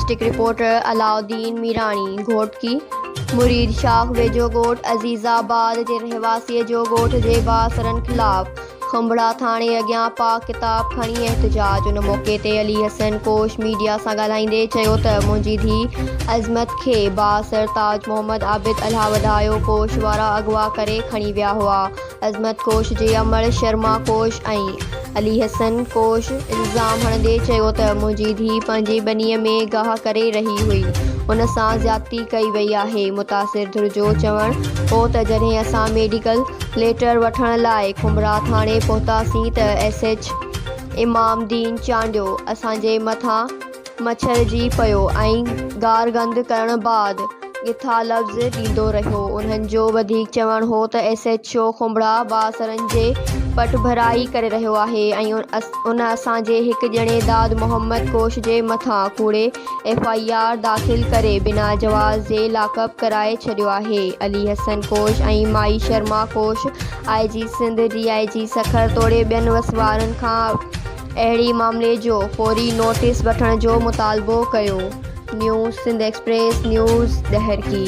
District reporter Alauddin Mirani घोट की मुरीद शाख वेझो ॻोठ अज़ीज़ाबाद जे रहवासीअ जो ॻोठ जे बासरनि ख़िलाफ़ खंबड़ा थाणे अॻियां पाक किताब खणी एहतजाज। उन मौक़े ते अली हसन कोश मीडिया सां ॻाल्हाईंदे चयो त मुंहिंजी धीउ अज़मत खे बासर ताज मोहम्मद आबिद अलाह वधायो कोश वारा अगवा करे खणी विया हुआ। अज़मत कोश जे अमर शर्मा कोश ऐं अली हसन कोश इल्ज़ाम हणंदे चयो त मुंहिंजी धीउ पंहिंजे बनीअ में गाह करे रही हुई, उन सां ज़्यादती कई वई आहे। मुतासिर धुर जो चवणु हो त जॾहिं असां मेडिकल लेटर वठण लाइ खुंबरा थाणे पहुतासीं त SH इमामदीन चांडियो असांजे मथां मच्छरजी पियो ऐं गारगंद करण बाद गिथा लफ़्ज़ ॾींदो रहियो। उन्हनि जो वधीक चवणु हो त SHO खुंबड़ा बासरनि जे पट भराई करे रहियो आहे ऐं उन असांजे हिकु ॼणे दाद मोहम्मद कोश जे मथां कूड़े FIR दाख़िल करे बिना जवाज़ जे लाकअप कराए छॾियो आहे। अली हसन कोश ऐं माई शर्मा कोश IG सिंध DIG सखर तोड़े ॿियनि वसवारनि खां अहिड़ी मामले जो फौरी नोटिस वठण जो मुतालबो कयो। न्यूज़ सिंध एक्सप्रेस न्यूज़ दहर की।